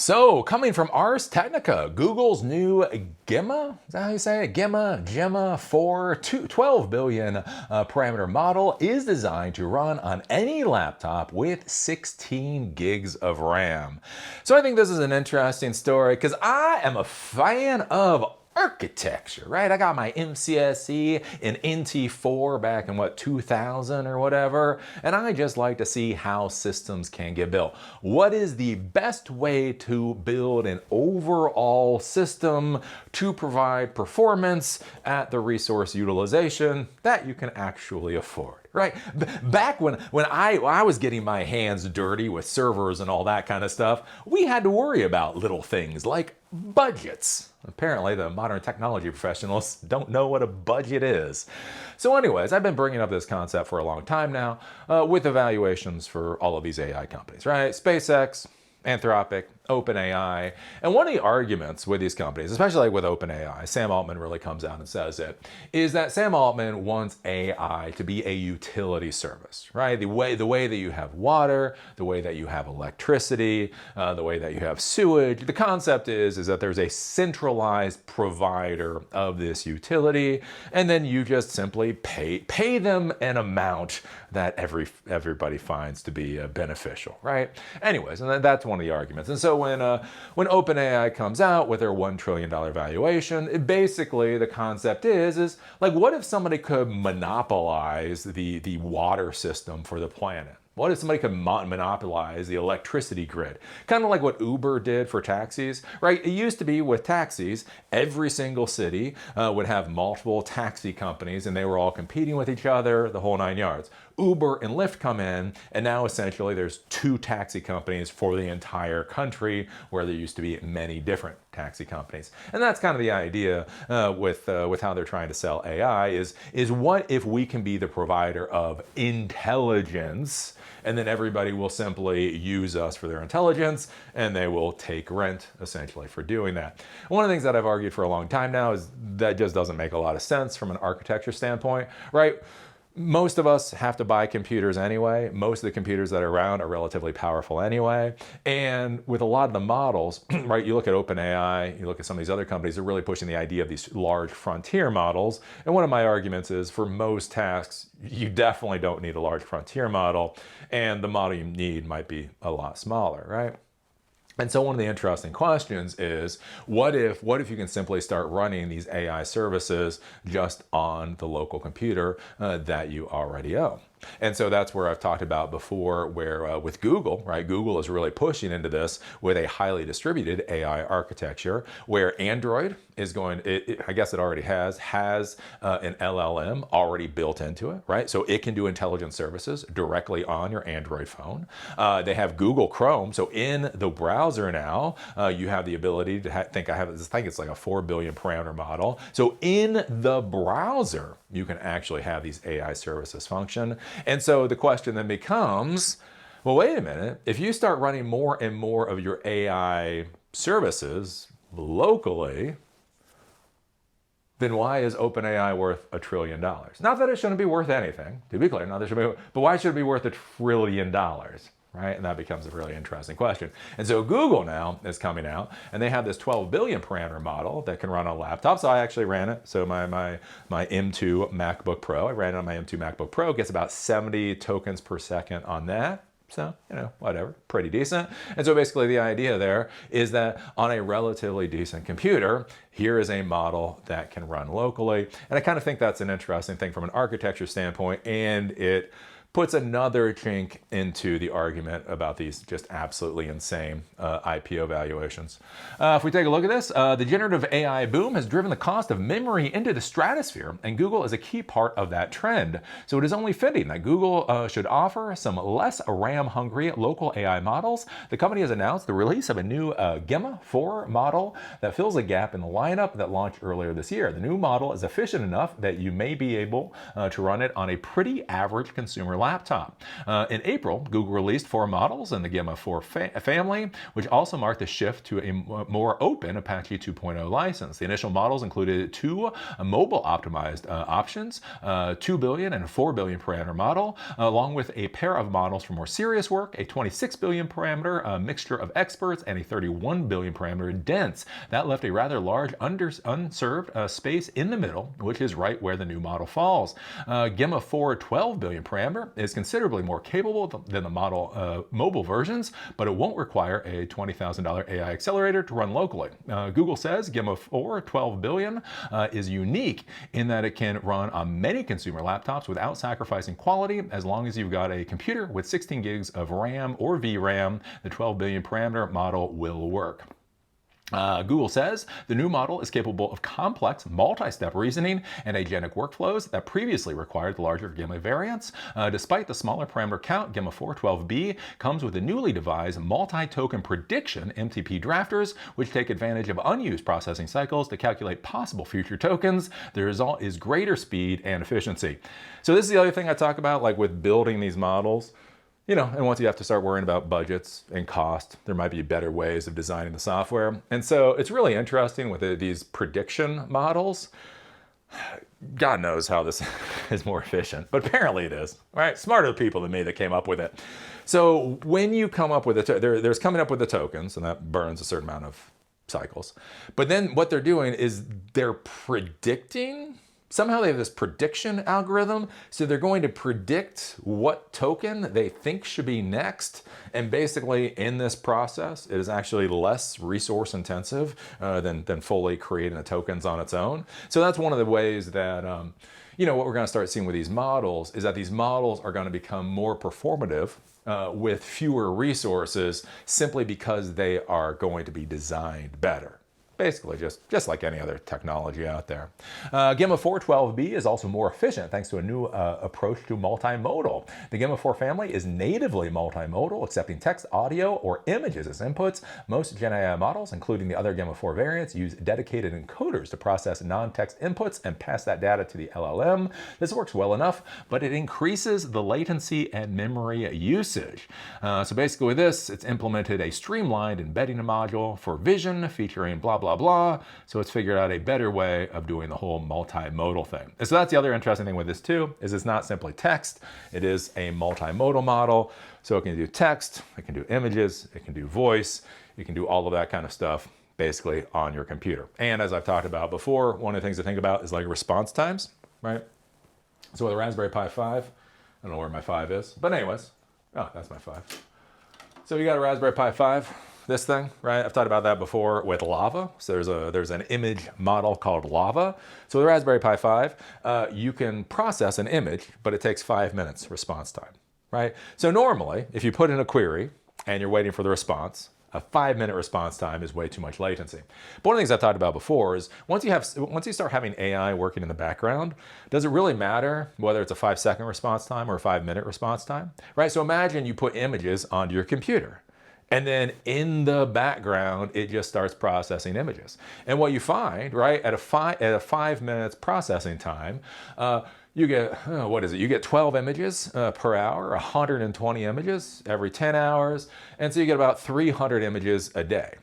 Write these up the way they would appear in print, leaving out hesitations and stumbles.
So, coming from Ars Technica, Google's new Gemma, is that how you say it? Gemma 4 12 billion parameter model is designed to run on any laptop with 16 gigs of RAM. So I think this is an interesting story because I am a fan of architecture, right? I got my MCSE in NT4 back in 2000 or whatever, and I just like to see how systems can get built. What is the best way to build an overall system to provide performance at the resource utilization that you can actually afford? Right? Back when I was getting my hands dirty with servers and all that kind of stuff, we had to worry about little things like budgets. Apparently, the modern technology professionals don't know what a budget is. So anyways, I've been bringing up this concept for a long time now with evaluations for all of these AI companies, right? SpaceX, Anthropic, OpenAI. And one of the arguments with these companies, especially like with OpenAI, Sam Altman really comes out and says it, is that Sam Altman wants AI to be a utility service, right? The way that you have water, the way that you have electricity, the way that you have sewage. The concept is that there's a centralized provider of this utility, and then you just simply pay them an amount that everybody finds to be beneficial, right? Anyways, and that's one of the arguments. And so when OpenAI comes out with their $1 trillion valuation, basically the concept is like, what if somebody could monopolize the water system for the planet? What if somebody could monopolize the electricity grid? Kind of like what Uber did for taxis, right? It used to be with taxis, every single city would have multiple taxi companies and they were all competing with each other, the whole 9 yards. Uber and Lyft come in, and now essentially there's 2 taxi companies for the entire country, where there used to be many different taxi companies. And that's kind of the idea with how they're trying to sell AI is what if we can be the provider of intelligence, and then everybody will simply use us for their intelligence, and they will take rent essentially for doing that. One of the things that I've argued for a long time now is that just doesn't make a lot of sense from an architecture standpoint, right? Most of us have to buy computers anyway. Most of the computers that are around are relatively powerful anyway. And with a lot of the models, right, you look at OpenAI, you look at some of these other companies, they're really pushing the idea of these large frontier models. And one of my arguments is for most tasks, you definitely don't need a large frontier model, and the model you need might be a lot smaller, right? And so one of the interesting questions is, what if you can simply start running these AI services just on the local computer that you already own? And so that's where I've talked about before, where with Google, right? Google is really pushing into this with a highly distributed AI architecture, where Android is going, I guess it already has an LLM already built into it, right? So it can do intelligence services directly on your Android phone. They have Google Chrome. So in the browser now, you have the ability to I think it's like a 4 billion parameter model. So in the browser, you can actually have these AI services function. And so the question then becomes, well, wait a minute, if you start running more and more of your AI services locally, then why is OpenAI worth $1 trillion? Not that it shouldn't be worth anything, to be clear, but why should it be worth $1 trillion? Right? And that becomes a really interesting question. And so Google now is coming out, and they have this 12 billion parameter model that can run on a laptop. So I actually ran it. So my M2 MacBook Pro, I ran it on my M2 MacBook Pro, gets about 70 tokens per second on that. So, whatever, pretty decent. And so basically the idea there is that on a relatively decent computer, here is a model that can run locally. And I kind of think that's an interesting thing from an architecture standpoint, and it puts another chink into the argument about these just absolutely insane IPO valuations. If we take a look at this, the generative AI boom has driven the cost of memory into the stratosphere, and Google is a key part of that trend. So it is only fitting that Google should offer some less RAM-hungry local AI models. The company has announced the release of a new Gemma 4 model that fills a gap in the lineup that launched earlier this year. The new model is efficient enough that you may be able to run it on a pretty average consumer laptop. laptop. In April, Google released 4 models in the Gemma 4 family, which also marked a shift to a more open Apache 2.0 license. The initial models included 2 mobile-optimized options, 2 billion and 4 billion parameter model, along with a pair of models for more serious work, a 26 billion parameter mixture of experts, and a 31 billion parameter dense. That left a rather large unserved space in the middle, which is right where the new model falls. Gemma 4 12 billion parameter is considerably more capable than the model mobile versions, but it won't require a $20,000 AI accelerator to run locally. Google says Gemma 4 12 billion is unique in that it can run on many consumer laptops without sacrificing quality, as long as you've got a computer with 16 gigs of RAM or VRAM. The 12 billion parameter model will work. Google says the new model is capable of complex multi-step reasoning and agentic workflows that previously required the larger Gemma variants. Despite the smaller parameter count, Gemma 4 12b comes with the newly devised multi-token prediction MTP drafters, which take advantage of unused processing cycles to calculate possible future tokens. The result is greater speed and efficiency. So this is the other thing I talk about, like with building these models. And once you have to start worrying about budgets and cost, there might be better ways of designing the software. And so it's really interesting with these prediction models. God knows how this is more efficient, but apparently it is, right? Smarter people than me that came up with it. So when you come up with there's coming up with the tokens, and that burns a certain amount of cycles. But then what they're doing is they're predicting. Somehow they have this prediction algorithm, so they're going to predict what token they think should be next, and basically in this process, it is actually less resource intensive than fully creating the tokens on its own. So that's one of the ways that, what we're going to start seeing with these models is that these models are going to become more performative with fewer resources, simply because they are going to be designed better. Basically, just like any other technology out there. Gemma 4 12b is also more efficient thanks to a new approach to multimodal. The Gemma 4 family is natively multimodal, accepting text, audio, or images as inputs. Most Gen AI models, including the other Gemma 4 variants, use dedicated encoders to process non-text inputs and pass that data to the LLM. This works well enough, but it increases the latency and memory usage. So basically with this, it's implemented a streamlined embedding module for vision featuring blah, blah, blah. So it's figured out a better way of doing the whole multimodal thing. And so that's the other interesting thing with this too, is it's not simply text, it is a multimodal model. So it can do text, it can do images, it can do voice, you can do all of that kind of stuff basically on your computer. And as I've talked about before, one of the things to think about is like response times, right? So with a Raspberry Pi 5, I don't know where my 5 is, but anyways, oh, that's my 5. So you got a Raspberry Pi 5, this thing, right? I've talked about that before with Lava. So there's an image model called Lava. So with the Raspberry Pi 5, you can process an image, but it takes 5 minutes response time, right? So normally, if you put in a query and you're waiting for the response, a 5-minute response time is way too much latency. But one of the things I've talked about before is once you start having AI working in the background, does it really matter whether it's a 5-second response time or a 5-minute response time, right? So imagine you put images onto your computer, and then in the background, it just starts processing images. And what you find, right, at a 5 minutes processing time, you get, you get 12 images per hour, 120 images every 10 hours. And so you get about 300 images a day.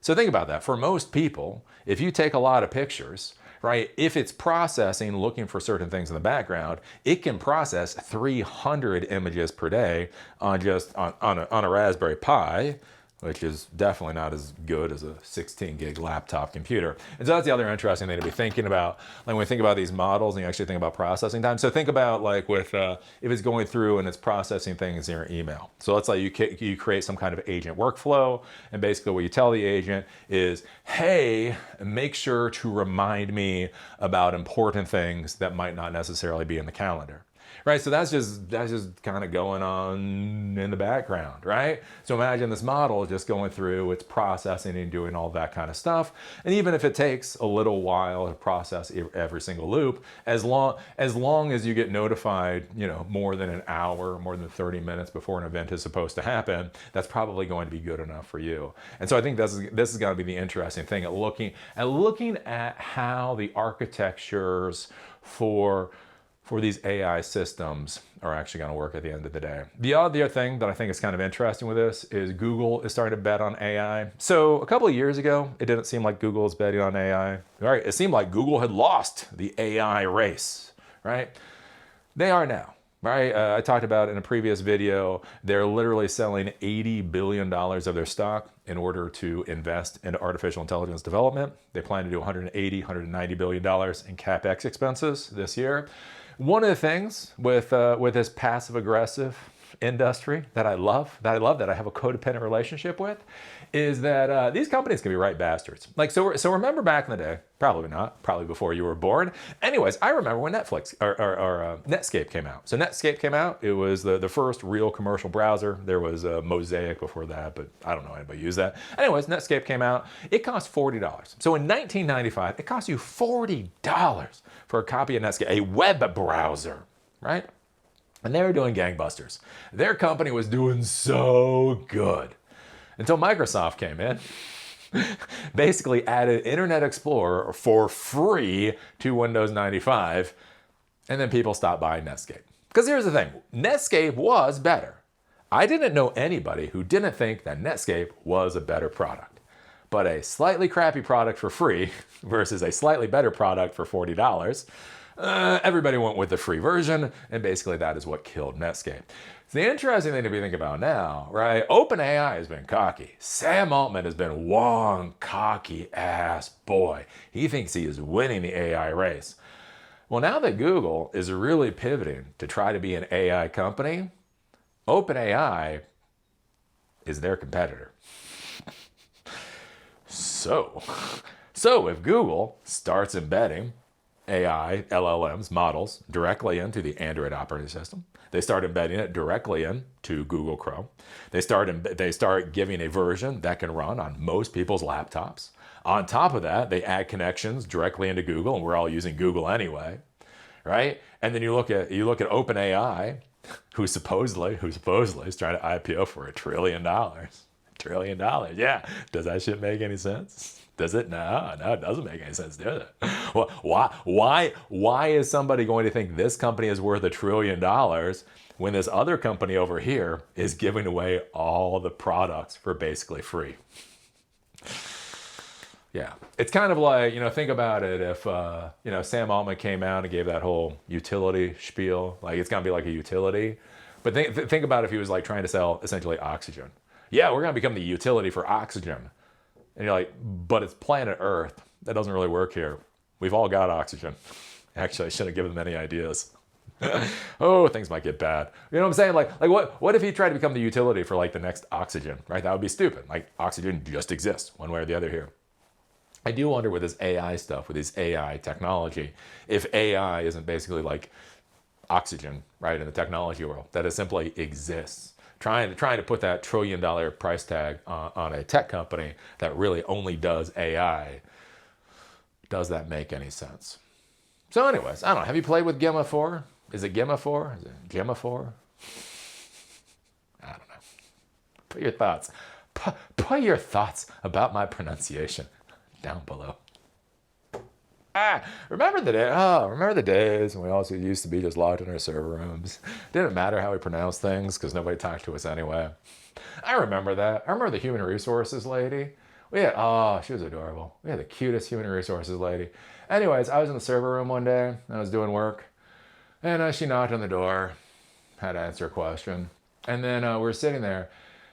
So think about that. For most people, if you take a lot of pictures, right, if it's processing, looking for certain things in the background, it can process 300 images per day on a Raspberry Pi, which is definitely not as good as a 16 gig laptop computer. And so that's the other interesting thing to be thinking about. Like when we think about these models and you actually think about processing time. So think about like with, if it's going through and it's processing things in your email. So let's say you create some kind of agent workflow. And basically what you tell the agent is, hey, make sure to remind me about important things that might not necessarily be in the calendar. Right, so that's just kind of going on in the background, right? So imagine this model just going through, it's processing and doing all that kind of stuff. And even if it takes a little while to process every single loop, as long as you get notified, more than an hour, more than 30 minutes before an event is supposed to happen, that's probably going to be good enough for you. And so I think this is going to be the interesting thing at looking at how the architectures for for these AI systems are actually going to work at the end of the day. The other thing that I think is kind of interesting with this is Google is starting to bet on AI. So a couple of years ago, it didn't seem like Google was betting on AI. Right? It seemed like Google had lost the AI race, right? They are now. Right? I talked about in a previous video, they're literally selling $80 billion of their stock in order to invest into artificial intelligence development. They plan to do $180, $190 billion in CapEx expenses this year. One of the things with this passive aggressive industry that I love, that I have a codependent relationship with, is that these companies can be right bastards. Like, so remember back in the day, probably not, probably before you were born. Anyways, I remember when Netflix or Netscape came out. So Netscape came out. It was the first real commercial browser. There was Mosaic before that, but I don't know anybody use that. Anyways, Netscape came out. It cost $40. So in 1995, it cost you $40 for a copy of Netscape, a web browser, right? And they were doing gangbusters. Their company was doing so good until Microsoft came in, basically added Internet Explorer for free to Windows 95, and then people stopped buying Netscape. Because here's the thing, Netscape was better. I didn't know anybody who didn't think that Netscape was a better product. But a slightly crappy product for free versus a slightly better product for $40, everybody went with the free version, and basically that is what killed Netscape. So the interesting thing to be thinking about now, right? OpenAI has been cocky. Sam Altman has been one cocky ass boy. He thinks he is winning the AI race. Well, now that Google is really pivoting to try to be an AI company, OpenAI is their competitor. So if Google starts embedding AI, LLMs, models directly into the Android operating system, they start embedding it directly into Google Chrome. They start giving a version that can run on most people's laptops. On top of that, they add connections directly into Google, and we're all using Google anyway, right? And then you look at OpenAI, who supposedly is trying to IPO for $1 trillion. $1 trillion, yeah. Does that shit make any sense? Does it? No, it doesn't make any sense, does it? Well, why is somebody going to think this company is worth $1 trillion when this other company over here is giving away all the products for basically free? Yeah, it's kind of like, think about it if, Sam Altman came out and gave that whole utility spiel, like it's gonna be like a utility. But think about if he was like trying to sell essentially oxygen. Yeah, we're gonna become the utility for oxygen. And you're like, but it's planet Earth. That doesn't really work here. We've all got oxygen. Actually, I shouldn't give them any ideas. Oh, things might get bad. You know what I'm saying? Like what if he tried to become the utility for like the next oxygen, right? That would be stupid. Like oxygen just exists one way or the other here. I do wonder with this AI stuff, with this AI technology, if AI isn't basically like oxygen, right, in the technology world, that it simply exists. Trying to put that $1 trillion price tag on a tech company that really only does AI, does that make any sense? So anyways, I don't know. Have you played with Gemma 4? Is it Gemma 4? Is it Gemma 4? I don't know. Put your thoughts about my pronunciation down below. Remember the days when we also used to be just locked in our server rooms. Didn't matter how we pronounced things because nobody talked to us anyway. I remember that. I remember the human resources lady. She was adorable. We had the cutest human resources lady. Anyways, I was in the server room one day. I was doing work. And she knocked on the door. Had to answer a question. And then we were sitting there.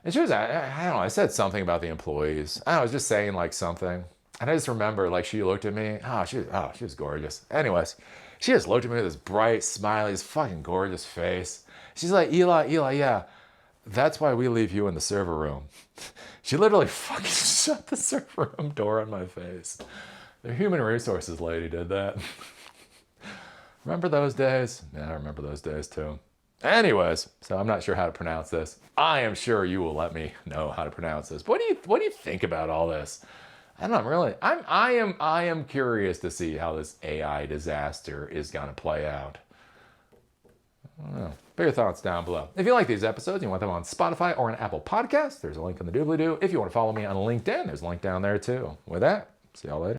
And she was, I don't know, I said something about the employees. I was just saying like something. And I just remember, like, she looked at me. She was gorgeous. Anyways, she just looked at me with this bright, smiley, this fucking gorgeous face. She's like, Eli, yeah, that's why we leave you in the server room. She literally fucking shut the server room door on my face. The human resources lady did that. Remember those days? Yeah, I remember those days too. Anyways, so I'm not sure how to pronounce this. I am sure you will let me know how to pronounce this. What do you think about all this? I don't know, really. I am curious to see how this AI disaster is going to play out. I don't know. Put your thoughts down below. If you like these episodes, you want them on Spotify or on Apple Podcasts, there's a link in the doobly-doo. If you want to follow me on LinkedIn, there's a link down there too. With that, see y'all later.